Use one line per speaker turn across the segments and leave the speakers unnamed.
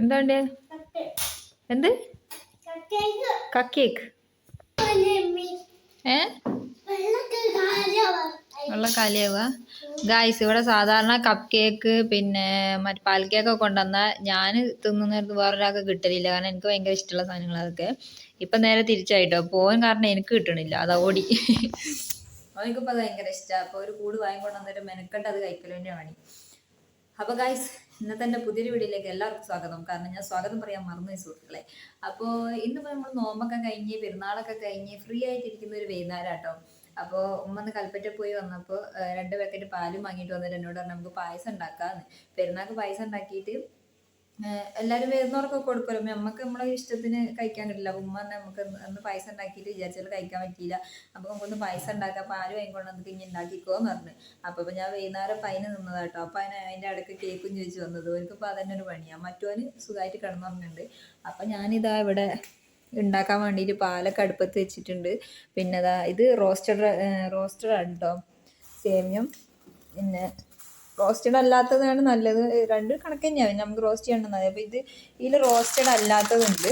എന്താണ്ട് എന്ത് കക്കേക്ക് വെള്ള കാലിയാവുക ഗായ്സ്. ഇവിടെ സാധാരണ കപ്പ് കേക്ക് പിന്നെ മറ്റേ പാൽ കേക്കൊക്കെ കൊണ്ടുവന്നാൽ ഞാൻ തിന്നുന്നേരത്ത് വേറൊരാൾക്ക് കിട്ടലില്ല. കാരണം എനിക്ക് ഭയങ്കര ഇഷ്ടമുള്ള സാധനങ്ങൾ അതൊക്കെ. ഇപ്പം നേരെ തിരിച്ചായിട്ടോ, പോകാൻ കാരണം എനിക്ക് കിട്ടണില്ല, അതാ ഓടി. അവനിക്കിപ്പോൾ അത് ഭയങ്കര ഇഷ്ടമാണ്. അപ്പോൾ ഒരു കൂട് വാങ്ങിക്കൊണ്ടുവന്നിട്ട് മെനക്കെട്ട് അത് കഴിക്കൽ തന്നെയാണ് പണി. അപ്പോൾ ഗായ്സ്, ഇന്നത്തെ എൻ്റെ പുതിയൊരു വീഡിയോയിലേക്ക് എല്ലാവർക്കും സ്വാഗതം. കാരണം ഞാൻ സ്വാഗതം പറയാൻ മറന്നു സുഹൃത്തുക്കളെ. അപ്പോൾ ഇന്നിപ്പോൾ നമ്മൾ നോമ്പൊക്കെ കഴിഞ്ഞ് പെരുന്നാളൊക്കെ കഴിഞ്ഞ് ഫ്രീ ആയിട്ടിരിക്കുന്ന ഒരു വൈകുന്നേരം കേട്ടോ. അപ്പോൾ ഉമ്മന്ന് കൽപ്പറ്റ പോയി വന്നപ്പോൾ 2 പാക്കറ്റ് പാലും വാങ്ങിയിട്ട് വന്നിട്ട് എന്നോട് പറഞ്ഞു നമുക്ക് പായസം ഉണ്ടാക്കാമെന്ന്. പെരുന്നാൾക്ക് പായസം ഉണ്ടാക്കിയിട്ട് എല്ലാവരും വരുന്നവർക്കൊക്കെ കൊടുക്കുമല്ലോ. നമുക്ക് നമ്മളെ ഇഷ്ടത്തിന് കഴിക്കാൻ കിട്ടില്ല. അപ്പോൾ ഉമ്മ തന്നെ നമുക്ക് ഒന്ന് പായസം ഉണ്ടാക്കിയിട്ട് വിചാരിച്ചാൽ കഴിക്കാൻ പറ്റിയില്ല. അപ്പോൾ നമുക്കൊന്ന് പായസം ഉണ്ടാക്കാം, പാല് വാങ്ങിക്കൊണ്ട് നമുക്ക് ഇനി ഉണ്ടാക്കിക്കോന്ന് പറഞ്ഞു. അപ്പോൾ ഞാൻ വൈകുന്നേരം പൈന് നിന്നതാ കേട്ടോ. അപ്പോൾ അതിൻ്റെ ഇടയ്ക്ക് കേക്കും ചോദിച്ചു വന്നത്. എനിക്കിപ്പോൾ അതന്നെ ഒരു പണിയാണ്. മറ്റോന് സുഖമായിട്ട് കിടന്നുറങ്ങുന്നുണ്ട്. അപ്പം ഞാനിതാ ഇവിടെ ഉണ്ടാക്കാൻ വേണ്ടിയിട്ട് പാലൊക്കെ അടുപ്പത്ത് വെച്ചിട്ടുണ്ട്. പിന്നെ ഇത് റോസ്റ്റഡ് ആണ് കേട്ടോ. സേമിയം പിന്നെ റോസ്റ്റഡ് അല്ലാത്തതാണ് നല്ലത്. രണ്ട് കണക്ക് തന്നെയാണ് നമുക്ക് റോസ്റ്റ് ചെയ്യേണ്ടത്. അപ്പോൾ ഇതിൽ റോസ്റ്റഡ് അല്ലാത്തതുണ്ട്.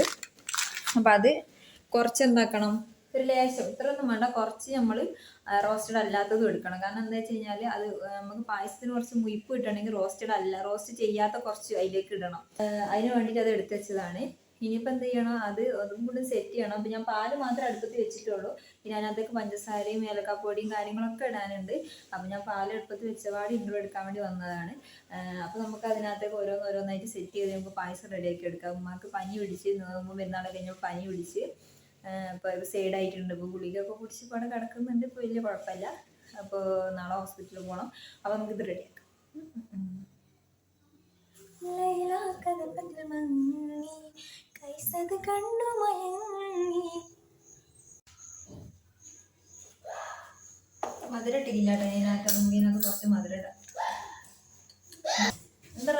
അപ്പം അത് കുറച്ച് എന്താക്കണം, ഒരു ലേശം, ഇത്രയൊന്നും വേണ്ട, കുറച്ച് നമ്മൾ റോസ്റ്റഡ് അല്ലാത്തതും എടുക്കണം. കാരണം എന്താ വെച്ച് കഴിഞ്ഞാൽ അത് നമുക്ക് പായസത്തിന് കുറച്ച് മുയിപ്പ് കിട്ടണമെങ്കിൽ റോസ്റ്റ് ചെയ്യാത്ത കുറച്ച് അതിലേക്ക് ഇടണം. അതിന് വേണ്ടിയിട്ട് അത് എടുത്ത് വെച്ചതാണ്. ഇനിയിപ്പോൾ എന്ത് ചെയ്യണം, അതും കൂടി സെറ്റ് ചെയ്യണം. അപ്പം ഞാൻ പാല് മാത്രമേ അടുപ്പത്ത് വെച്ചിട്ടുള്ളൂ. പിന്നെ അതിനകത്തേക്ക് പഞ്ചസാരയും ഏലക്കാപ്പൊടിയും കാര്യങ്ങളൊക്കെ ഇടാനുണ്ട്. അപ്പം ഞാൻ പാല് അടുപ്പത്ത് വെച്ചപാട് ഇൻട്രോ എടുക്കാൻ വേണ്ടി വന്നതാണ്. അപ്പോൾ നമുക്ക് അതിനകത്തേക്ക് ഓരോന്നായിട്ട് സെറ്റ് ചെയ്ത് നമുക്ക് പായസം റെഡിയാക്കി എടുക്കാം. ഉമ്മാക്ക് പനി പിടിച്ച് പെരുന്നാളൊക്കെ കഴിഞ്ഞപ്പോൾ പനി പിടിച്ച് ഇപ്പോൾ സൈഡായിട്ടുണ്ട്. ഇപ്പോൾ ഗുളികയൊക്കെ കുടിച്ച് ഇപ്പോൾ അവിടെ കിടക്കുന്നുണ്ട്. ഇപ്പോൾ വലിയ കുഴപ്പമില്ല. അപ്പോൾ നാളെ ഹോസ്പിറ്റലിൽ പോകണം. അപ്പോൾ നമുക്കിത് റെഡിയാക്കാം. മധുരം ഇട്ടില്ല കേട്ടോ. ഇതിനകത്ത് കുറച്ച് മധുരം ഇടാം. എന്താ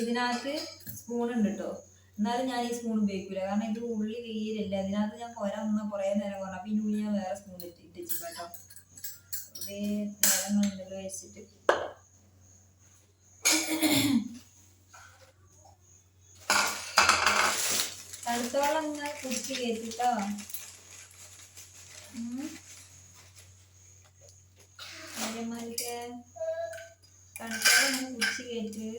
ഇതിനകത്ത് സ്പൂൺ ഉണ്ട് കേട്ടോ. എന്നാലും ഞാൻ ഈ സ്പൂൺ ഉപയോഗിക്കില്ല. കാരണം ഇത് ഉള്ളി തീരില്ല. അതിനകത്ത് ഞാൻ കുറേ നേരം പറഞ്ഞു. അപ്പം ഇതിൻ്റെ ഉള്ളി ഞാൻ വേറെ സ്പൂൺ ഇട്ടിച്ചു കേട്ടോ. കുറേ നേരങ്ങളുണ്ടല്ലോ വെച്ചിട്ട്. തണുത്തോളം ഇങ്ങനെ കുടിച്ച് കയറ്റിട്ടോ. അതേമാതിരിക്ക് തണുത്തോളം ഇങ്ങനെ കുടിച്ച് കയറ്റ്.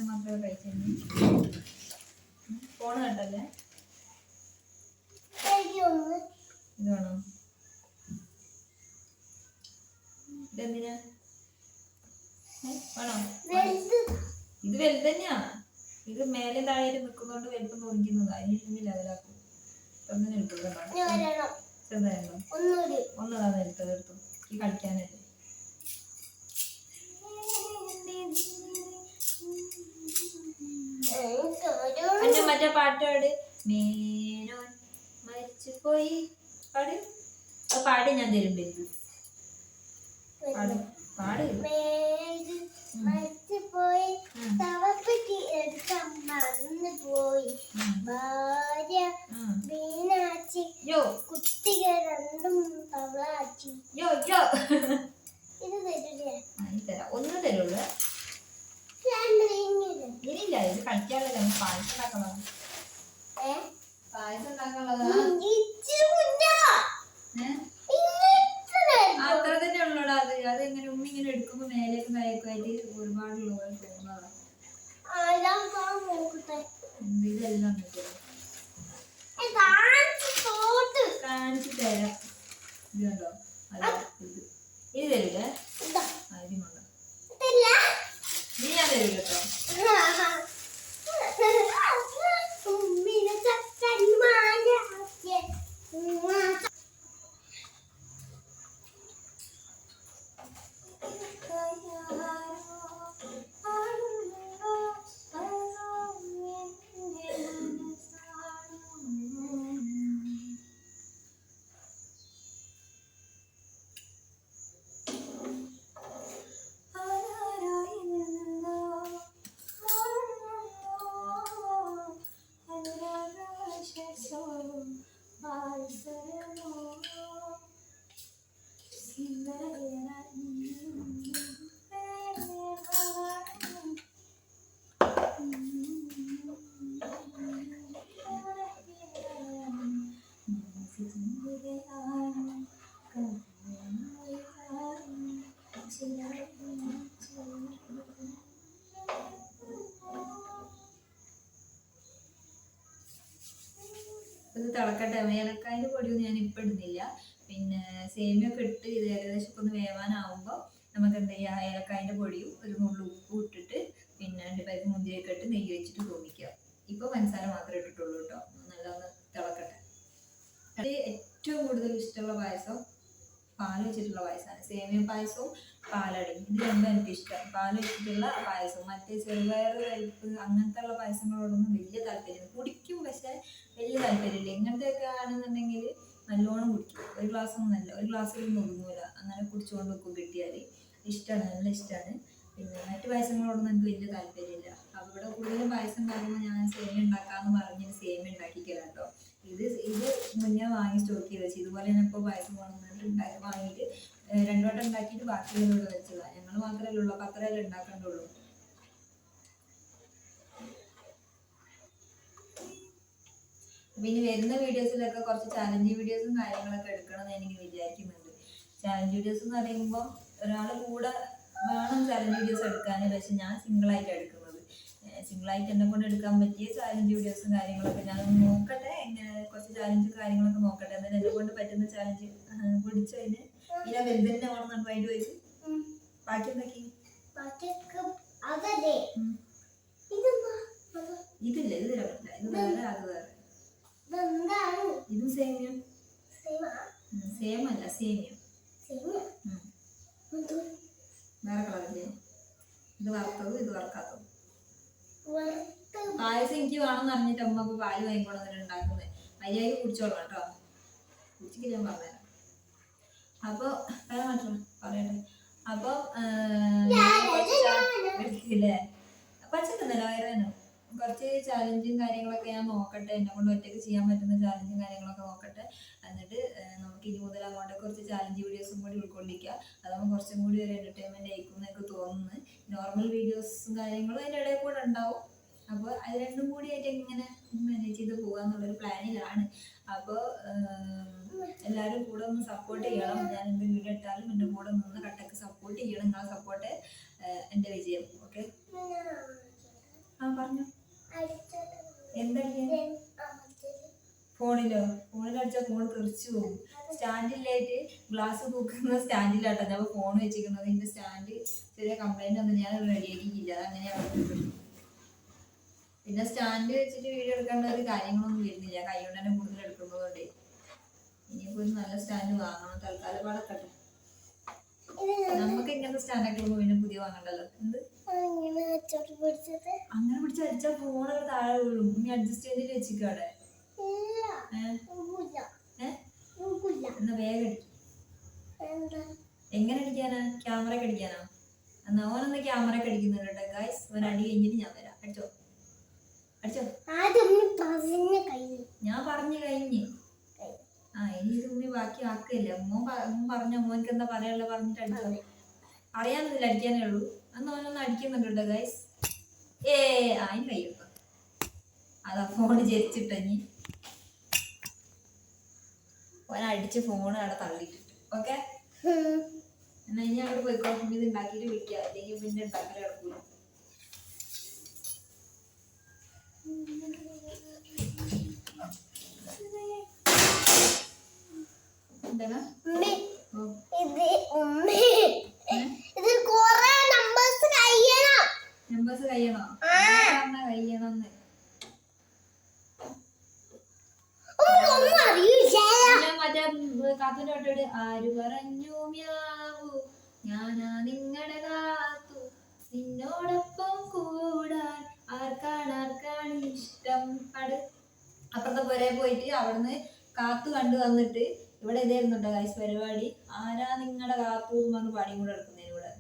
മാത്രമേ കഴിച്ചു. ഫോണ് കണ്ടല്ലേ. ഇത് വേണോ? ഇതെന്തിനാ വേണോ? ഇത് വലുത് തന്നെയാ. ഇത് മേലെ താഴെ നിൽക്കുന്നോണ്ട് വലുപ്പം തോന്നിക്കുന്നത്. അതിന് ലെവലാക്കും. ഒന്നിനെ എടുത്തു ചെറുതായിരുന്നു. ഒന്നതാണ് എടുത്തു ഈ കളിക്കാനല്ലേ. എന്റെ മറ്റേ പാട്ടോട് മേനോൻ മരിച്ചു പോയി പാട്. അത് പാടി ഞാൻ തരും. പാട് പാട്. ഒന്ന് തരുള്ളൂ. ഇനിയില്ല, ഇത് കളിക്കാനുള്ളത്. പായസം ഉണ്ടാക്കണം. പായസം ഉണ്ടാക്കാനുള്ളതാ. അത്ര തന്നെ ഉള്ളൂടാ. അതെങ്ങനെ ഉമ്മ ഇങ്ങനെ എടുക്കുമ്പോ മേലേക്ക് മേലേക്കായിട്ട് ഒരുപാടുള്ള പോലെ തോന്നുന്നതാ. ഇതെല്ലാം കാണിച്ചു തരാം. ഇത് കണ്ടോ? അല്ല ഇത് തരില്ലേ? ആദ്യമുണ്ടോ? നീ ഞാൻ തരൂ കേട്ടോ. ഇത് തിളക്കട്ടെ. ഏലക്കായൻ്റെ പൊടിയൊന്നും ഞാൻ ഇപ്പം ഇടുന്നില്ല. പിന്നെ സേമിയൊക്കെ ഇട്ട് ഇത് ഏകദേശം ഒന്ന് വേവാനാവുമ്പോൾ നമുക്ക് എന്ത് ചെയ്യാം, ഏലക്കായൻ്റെ പൊടിയും ഒരു നുള്ളു ഉപ്പും ഇട്ടിട്ട് പിന്നെ അണ്ടിപ്പരിപ്പ് മുന്തിരിയൊക്കെ ഇട്ട് നെയ്യ് വെച്ചിട്ട് തോന്നിക്കുക. ഇപ്പോൾ പഞ്ചസാര മാത്രമേ ഇട്ടിട്ടുള്ളൂ കേട്ടോ. നല്ലൊന്ന് തിളക്കട്ടെ. അത് ഏറ്റവും കൂടുതൽ ഇഷ്ടമുള്ള പായസം പാൽ വെച്ചിട്ടുള്ള പായസമാണ്. സേമിയ പായസവും പാലടയും ഇത് രണ്ടും എനിക്ക് ഇഷ്ടം. പാൽ വെച്ചിട്ടുള്ള പായസം. മറ്റേ ചെറുപയർ പരിപ്പ് അങ്ങനത്തെ ഉള്ള പായസങ്ങളോടൊന്നും വലിയ താല്പര്യം. കുടിക്കും, പക്ഷെ വലിയ താല്പര്യമില്ല. ഇങ്ങനത്തെയൊക്കെ ആണെന്നുണ്ടെങ്കിൽ നല്ലോണം കുടിക്കും. ഒരു ഗ്ലാസ്സൊന്നുമല്ല, ഒരു ഗ്ലാസ്സിലൊന്നും ഒതുങ്ങൂല. അങ്ങനെ കുടിച്ചുകൊണ്ട് വെക്കും കിട്ടിയാൽ. ഇഷ്ടമാണ്, നല്ല ഇഷ്ടമാണ്. പിന്നെ മറ്റു പായസങ്ങളോടൊന്നും എനിക്ക് വലിയ താല്പര്യമില്ല. അപ്പോൾ ഇവിടെ കൂടുതലും പായസം ഉണ്ടാക്കുമ്പോൾ ഞാൻ സേമിയ ഉണ്ടാക്കാമെന്ന് പറഞ്ഞ് സേമിയ ഉണ്ടാക്കിക്കല കേട്ടോ. ഇത് മുന്നേ വാങ്ങി സ്റ്റോക്ക് ചെയ്ത് വെച്ച്. ഇതുപോലെ തന്നെ ഇപ്പോൾ പായസം വാങ്ങിയിട്ട് വാങ്ങിയിട്ട് 2 വട്ടം ഉണ്ടാക്കിയിട്ട് ബാക്കിയുള്ളവരോട് വെച്ചതാണ്. ഞങ്ങൾ മാത്രമല്ലേ ഉള്ളൂ, അപ്പോൾ അത്രയല്ലേ ഉണ്ടാക്കേണ്ടുള്ളൂ. പിന്നെ വരുന്ന വീഡിയോസിലൊക്കെ കുറച്ച് ചാലഞ്ച് വീഡിയോസും കാര്യങ്ങളൊക്കെ എടുക്കണം എന്ന് എനിക്ക് വിചാരിക്കുന്നുണ്ട്. ചാലഞ്ച് വീഡിയോസ് എന്ന് പറയുമ്പോൾ ഒരാൾ കൂടെ വേണം ചാലഞ്ച് വീഡിയോസ് എടുക്കാൻ. പക്ഷെ ഞാൻ സിംഗിളായിട്ട് എടുക്കുന്നത്. സിംഗിളായിട്ട് എന്നെ കൊണ്ട് എടുക്കാൻ പറ്റിയ ചാലഞ്ച് വീഡിയോസും കാര്യങ്ങളൊക്കെ ഞാൻ നോക്കട്ടെ. എങ്ങനെ കുറച്ച് ചാലഞ്ചും കാര്യങ്ങളൊക്കെ നോക്കട്ടെ. എന്നാലും എന്നെ കൊണ്ട് പറ്റുന്ന ചാലഞ്ച് പിടിച്ചതിന് ഇല്ല വലുതന്നെ വേണമെന്നുണ്ട്. അതിൻ്റെ വയസ്സ് ബാക്കി എന്താക്കി ഇതില്ല, ഇത് തരാൻ പറ്റില്ല. ഇത് വേറെ, അത് വേറെ. ഇതും സേമിയം. സേമല്ല, സേമിയം. വേറെ കളറില്ലേ? ഇത് വറുത്തതും ഇത് വറുക്കാത്തതും. പായസം എനിക്ക് വേണമെന്ന് അറിഞ്ഞിട്ട് അമ്മ അപ്പോൾ പാല് വാങ്ങിക്കൊണ്ടെന്നിട്ട് ഉണ്ടാക്കുന്നത്. മര്യാദയ്ക്ക് കുടിച്ചോളാം കേട്ടോ. കുടിച്ചിട്ട് ഞാൻ പറഞ്ഞുതരാം. അപ്പോൾ വേറെ മാറ്റം പറയട്ടെ. അപ്പോൾ ഇല്ലേ പച്ചക്കുന്നല്ല വയറുവേനോ. കുറച്ച് ചാലഞ്ചും കാര്യങ്ങളൊക്കെ ഞാൻ നോക്കട്ടെ. എന്നെ കൊണ്ട് ഒറ്റയ്ക്ക് ചെയ്യാൻ പറ്റുന്ന ചാലഞ്ചും കാര്യങ്ങളൊക്കെ നോക്കട്ടെ. എന്നിട്ട് നമുക്ക് ഇനി മുതൽ അങ്ങോട്ട് കുറച്ച് ചാലഞ്ച് വീഡിയോസും കൂടി ഉൾക്കൊള്ളിക്കുക. അതാകുമ്പോൾ കുറച്ചും കൂടി ഒരു എൻ്റർടൈൻമെൻറ്റ് ആയിരിക്കും എന്നൊക്കെ തോന്നുന്നു. നോർമൽ വീഡിയോസും കാര്യങ്ങളും അതിൻ്റെ ഇടയിൽ കൂടെ ഉണ്ടാവും. അപ്പോൾ അത് രണ്ടും കൂടിയായിട്ട് ഇങ്ങനെ മാനേജ് ചെയ്ത് പോകുക എന്നുള്ളൊരു പ്ലാനിലാണ്. അപ്പോൾ എല്ലാവരും കൂടെ ഒന്ന് സപ്പോർട്ട് ചെയ്യണം. ഞാൻ എന്ത് വീഡിയോ ഇട്ടാലും എൻ്റെ കൂടെ നിന്ന് കട്ടക്ക് സപ്പോർട്ട് ചെയ്യണം. നിങ്ങളെ സപ്പോർട്ട് എൻ്റെ വിജയം. ഓക്കെ, ആ പറഞ്ഞു. എന്തടിക്കാൻ? ഫോണിലടിച്ചാൽ ഫോൺ തെറിച്ചു പോകും. സ്റ്റാൻഡിലായിട്ട് ഗ്ലാസ് തൂക്കുന്ന സ്റ്റാൻഡിലാട്ടോ ഞാൻ ഫോൺ വെച്ചിരിക്കുന്നത്. ഇതിൻ്റെ സ്റ്റാൻഡ് ചെറിയ കംപ്ലൈൻ്റ് ഒന്നും ഞാൻ റെഡിയാക്കിയില്ല. അതങ്ങനെയാണ്. പിന്നെ സ്റ്റാൻഡ് വെച്ചിട്ട് വീഡിയോ എടുക്കേണ്ട ഒരു കാര്യങ്ങളൊന്നും വരുന്നില്ല. കൈ കൊണ്ട് തന്നെ കൂടുതൽ എടുക്കുന്നതുകൊണ്ട് ഇനിയിപ്പോൾ ഒരു നല്ല സ്റ്റാൻഡ് വാങ്ങണം. തൽക്കാലം പാടക്കട്ടെ. നമുക്ക് ഇങ്ങനത്തെ സ്റ്റാൻഡൊക്കെ പിന്നെ പുതിയ വാങ്ങണ്ടല്ലോ. എന്ത് അങ്ങനെ പിടിച്ച് അടിച്ചാൽ ഫോണൊക്കെ താഴെ വീഴും. ഇനി അഡ്ജസ്റ്റ് ചെയ്തിട്ട് വെച്ചിക്കാടെ. എന്നാ വേഗം അടിക്കും. എങ്ങനെ അടിക്കാനാ? ക്യാമറയൊക്കെ അടിക്കാനാ? എന്നാ ഓനൊന്ന് ക്യാമറയൊക്കെ അടിക്കുന്നുണ്ട് കേട്ടോ ഗായ്സ്. ഒരടി കഴിഞ്ഞിട്ട് ഞാൻ വരാം. അടിച്ചോ അടിച്ചോ. ഞാൻ പറഞ്ഞു കഴിഞ്ഞ്. ഇനി ഇത് ഉമ്മി ബാക്കി ആക്കില്ല. മോൻ പറഞ്ഞോ, മോനക്ക് എന്താ പറയാനുള്ള പറഞ്ഞിട്ട് അടിച്ചോ. അറിയാമെന്നില്ല, അടിക്കാനേ ഉള്ളൂ. അന്ന് ഓനൊന്ന് അടിക്കുന്നുണ്ട് കേട്ടോ ഗൈസ്. അതിന് കൈയ്യെടുത്ത അതാ ഫോണ് ജരിച്ചിട്ടഞ്ഞി ഓൻ അടിച്ച് ഫോണ് അവിടെ തള്ളിയിട്ടിട്ട്. ഓക്കെ, എന്നാ ഇനി അങ്ങോട്ട് പോയിക്കോ. ഇത് ഉണ്ടാക്കിയിട്ട് വിളിക്കുക. അല്ലെങ്കിൽ പിന്നെ ഉണ്ടാക്കൽ കിടക്കൂല. എന്താ നമ്പേഴ്സ് കഴിയണോ? കഴിയണമെന്ന് മറ്റേ കാത്തുന്റെ ഒട്ടോട് ആര് പറഞ്ഞു മ്യാവൂ ഞാനാ നിങ്ങളുടെ കാത്തു നിന്നോടൊപ്പം കൂടാൻ ആർക്കാണ് ഇഷ്ടം. അപ്പുറത്തെ പുരയെ പോയിട്ട് അവിടുന്ന് കാത്തു കണ്ടു വന്നിട്ട് ഇവിടെ ഇതായിരുന്നുണ്ടോ ഗൈസ് പരിപാടി. ആരാ നിങ്ങളുടെ കാത്തു എന്ന് പറഞ്ഞ് പാടിയും കൂടെ എടുക്കുന്നതിന് ഇവിടെ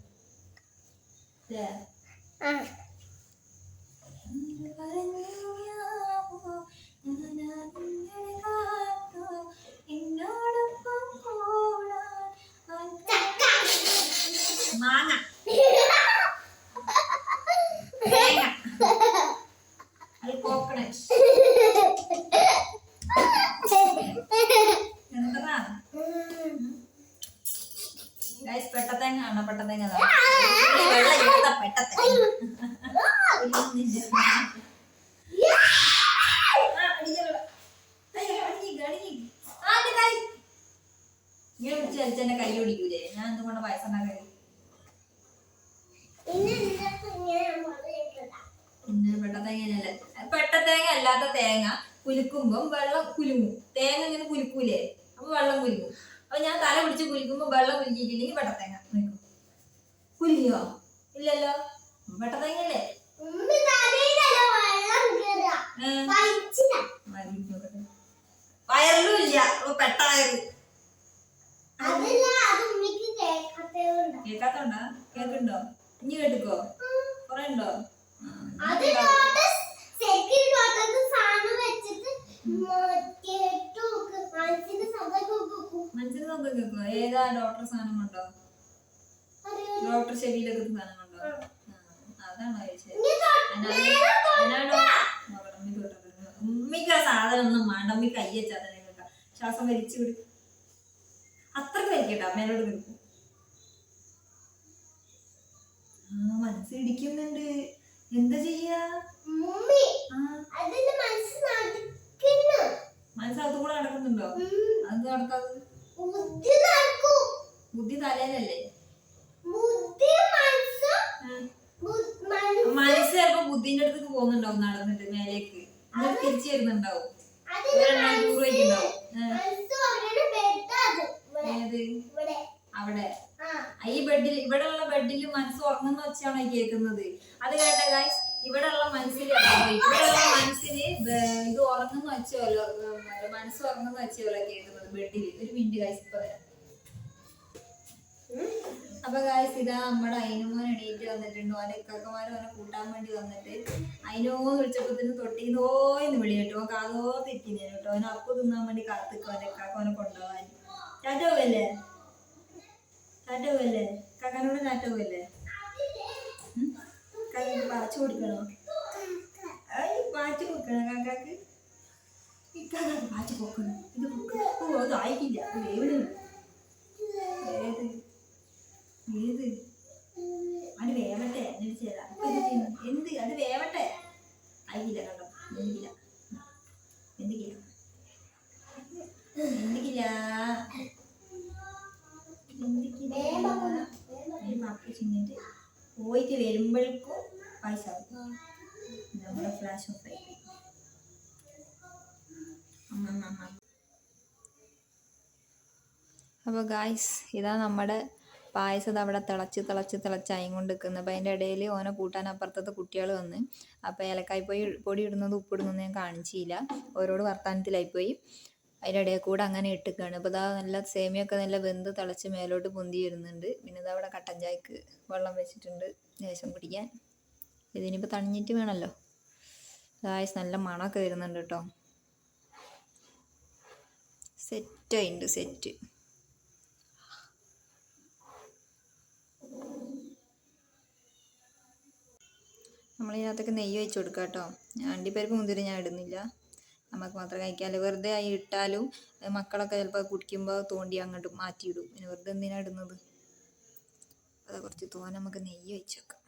വലിച്ച എന്റെ കൈ പിടിക്കൂലേ? ഞാൻ എന്തുകൊണ്ട് പായസം ഉണ്ടാക്കല്? പിന്നെ പെട്ടത്തേങ്ങനല്ലേ? പെട്ടത്തേങ്ങ അല്ലാത്ത തേങ്ങ കുലുക്കുമ്പോ വെള്ളം കുലുങ്ങും. തേങ്ങ ഇങ്ങനെ കുലുക്കൂലേ? അപ്പൊ വെള്ളം കുലുങ്ങും. അപ്പൊ ഞാൻ തല പിടിച്ച് കുലുക്കുമ്പോ വെള്ളം കുലുക്കിയിട്ടില്ലെങ്കിൽ പെട്ടത്തേങ്ങ കുലുങ്ങിയോ? ഇല്ലല്ലോ. പെട്ടത്തേങ്ങല്ലേ? വയറിലും ഇല്ല. പെട്ട വയറ് കേക്കാത്തോണ്ടാ? കേക്കുണ്ടോ? ഇനി കേട്ടുക്കോ? കൊറേ ഉണ്ടോ? മനസ്സിന് നോക്കി കേക്കോ? ഏതാ ഡോക്ടർ സാധനം കൊണ്ടോ? ഡോക്ടർ ചെവിയിലൊക്കെ സാധനം കൊണ്ടോ? അതാണോ ചോദിച്ചത്? ഉമ്മിക്ക് സാധനം ഒന്നും വേണ്ട. ഉമ്മി കൈ വെച്ചാൽ തന്നെ കേട്ടോ. ശ്വാസം വലിച്ചു വിടും. അത്രക്ക് വലിക്കട്ടോ. മേലോട്ട് കിടക്കും. മനസ്സിടിക്കുന്നുണ്ട്. എന്താ ചെയ്യാ? മനസ്സകത്ത് കൂടെ നടക്കുന്നുണ്ടോ? അത് നടക്കാതെ ബുദ്ധി തലയിലല്ലേ? മനസ്സ് ചിലപ്പോ ബുദ്ധിന്റെ അടുത്തേക്ക് പോകുന്നുണ്ടാവും നടന്നിട്ട് മേലേക്ക്. എന്നിട്ട് തിരിച്ചു വരുന്നുണ്ടാവും. ടൂർ വയ്ക്കുണ്ടാവും. ഏത്? അവിടെ ഈ ബെഡിൽ, ഇവിടെ ഉള്ള ബെഡിൽ മനസ്സ് ഉറങ്ങുന്ന വെച്ചാണോ കേൾക്കുന്നത്? അത് കേട്ട ഗൈസ്, ഇവിടെ ഉള്ള മനസ്സിൽ ഇവിടെയുള്ള മനസ്സിന് ഇത് ഉറങ്ങുന്ന വെച്ചോലോ, മനസ്സ് ഉറങ്ങുന്ന വെച്ചോലോ കേൾക്കുന്നത് ബെഡിൽ. ഒരു മിനിറ്റ് ഗൈസ്, ഇപ്പൊ വരാം. അപ്പൊ ഗൈസ്, ഇതാ നമ്മുടെ അയിനുമോൻ എണീറ്റ് വന്നിട്ടുണ്ട്. ഓന്റെ ഇക്കാക്കമാരും ഓനെ കൂട്ടാൻ വേണ്ടി വന്നിട്ട് അയിനോന്ന് വിളിച്ചപ്പോ തൊട്ടീന്നോന്ന് വിളി കേട്ടോ. ഓൻ കാതോത്തിരിക്കുന്നു കേട്ടോ. ഓനെ അപ്പ് തിന്നാൻ വേണ്ടി കാത്തിക്കോ. ഓന്റെ ഇക്കാക്ക ഓനെ കൊണ്ടുപോകാൻ. ചാറ്റോവല്ലേ? ചാറ്റോവല്ലേ? കാക്കാനോട് ചാറ്റോവല്ലേ? പാച്ചു കൊടുക്കണോ? പാച്ചു കൊടുക്കണോ കാക്കാക്ക്? ഇക്കാക്കാക്ക് പാച്ചു പൊക്കണം. ഇത് പൊക്കണം. ഓ, അത് ആയിക്കില്ല. വേവിടുന്നു. ഏത് ഏത് അത് വേവട്ടെ. എന്നിട്ട് ചെയ്താ എന്ത്? അത് വേവട്ടെ. ആയിക്കില്ല കേട്ടോ. എന്തിക്കില്ല എന്തിക്കില്ല എന്തിക്കില്ല എന്തിക്കില്ല പോയിട്ട് വരുമ്പോഴേക്കും പായസം നമ്മുടെ ഫ്ലാഷ് ഓഫ് ആയി. അപ്പോൾ ഗായ്സ്, ഇതാ നമ്മുടെ പായസം അവിടെ തിളച്ചായും കൊണ്ട് നിൽക്കുന്നത്. അപ്പോൾ അതിൻ്റെ ഇടയിൽ ഓനെ കൂട്ടാൻ അപ്പുറത്തത്തെ കുട്ടികൾ വന്ന്. അപ്പോൾ ഏലക്കായ് പൊടി ഇടുന്നത് ഉപ്പിടുന്നത് ഞാൻ കാണിച്ചില്ല. ഓരോട് വർത്താനത്തിലായിപ്പോയി. അതിൻ്റെ ഇടയിൽ കൂടെ അങ്ങനെ ഇട്ടിക്കുകയാണ്. അപ്പോൾ ഇതാ നല്ല സേമിയൊക്കെ നല്ല വെന്ത് തിളച്ച് മേലോട്ട് പൊന്തി വരുന്നുണ്ട്. പിന്നെ ഇതാ അവിടെ കട്ടൻ ചായക്ക് വെള്ളം വെച്ചിട്ടുണ്ട് ലേശം കുടിക്കാൻ. ഇതിനിപ്പോൾ തണിഞ്ഞിട്ട് വേണമല്ലോ. ഗായ്സ്, നല്ല മണമൊക്കെ വരുന്നുണ്ട് കേട്ടോ. സെറ്റായിട്ടുണ്ട്, സെറ്റ്. നമ്മളിതിനകത്തൊക്കെ നെയ്യ് വെച്ച് കൊടുക്കുക കേട്ടോ. അണ്ടിപ്പരിപ്പ് മുന്തിരി ഞാൻ ഇടുന്നില്ല, നമുക്ക് മാത്രം കഴിക്കാമല്ലോ. വെറുതെ ആയി ഇട്ടാലും മക്കളൊക്കെ ചിലപ്പോൾ കുടിക്കുമ്പോൾ തോണ്ടി അങ്ങോട്ട് മാറ്റിയിടും. പിന്നെ വെറുതെ എന്തിനാണ് ഇടുന്നത്? അത് കുറച്ച് തോനെ നമുക്ക് നെയ്യ് വെച്ച് വെക്കാം.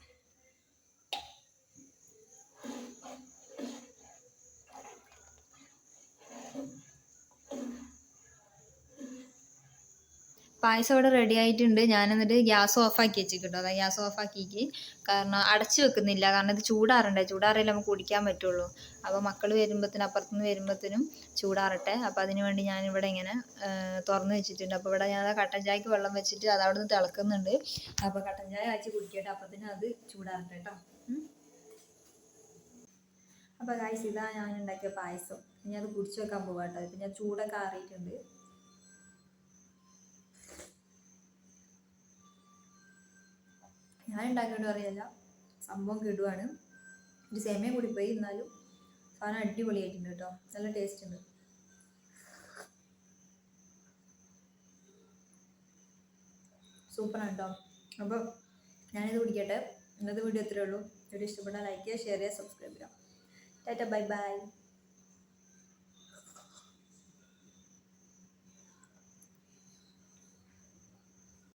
പായസം ഇവിടെ റെഡി ആയിട്ടുണ്ട്. ഞാൻ എന്നിട്ട് ഗ്യാസ് ഓഫാക്കി വെച്ചിട്ടുണ്ടോ. അതാ ഗ്യാസ് ഓഫാക്കിക്ക്, കാരണം അടച്ചു വെക്കുന്നില്ല. കാരണം ഇത് ചൂടാറണ്ടേ. ചൂടാറിയാലേ നമുക്ക് കുടിക്കാൻ പറ്റുള്ളൂ. അപ്പോൾ മക്കൾ വരുമ്പോഴത്തേനും, അപ്പുറത്തുനിന്ന് വരുമ്പോഴത്തേനും ചൂടാറട്ടെ. അപ്പോൾ അതിന് വേണ്ടി ഞാനിവിടെ ഇങ്ങനെ തുറന്ന് വെച്ചിട്ടുണ്ട്. അപ്പോൾ ഇവിടെ ഞാൻ കട്ടൻ ചായക്ക് വെള്ളം വെച്ചിട്ട് അത് അവിടെ നിന്ന് തിളക്കുന്നുണ്ട്. അപ്പോൾ കട്ടൻ ചായ കാച്ചി കുടിക്കട്ടെ. അപ്പത്തേനും അത് ചൂടാറട്ടെ കേട്ടോ. അപ്പോൾ ഗായ്സ്, ഇതാ ഞാൻ ഉണ്ടാക്കിയ പായസം. ഇനി അത് കുടിച്ചു വെക്കാൻ പോകാട്ടോ. ഇപ്പം ഞാൻ ചൂടൊക്കെ ആറിയിട്ടുണ്ട്. ഞാൻ ഉണ്ടാക്കിയിട്ട് അറിയില്ല, സംഭവം കിടുവാണ്. ഒരു സേമിയ കൂടി പോയി, എന്നാലും സാധനം അടിപൊളിയായിട്ടുണ്ട് കേട്ടോ. നല്ല ടേസ്റ്റ് ഉണ്ട്. സൂപ്പറാണ് കേട്ടോ. അപ്പോൾ ഞാനിത് കുടിക്കട്ടെ. ഇന്നത്തെ വീഡിയോ ഇത്രയേ ഉള്ളൂ. വീഡിയോ ഇഷ്ടപ്പെട്ടാൽ ലൈക്ക് ചെയ്യുക, ഷെയർ ചെയ്യുക, സബ്സ്ക്രൈബ് ചെയ്യുക. Tata, bye bye.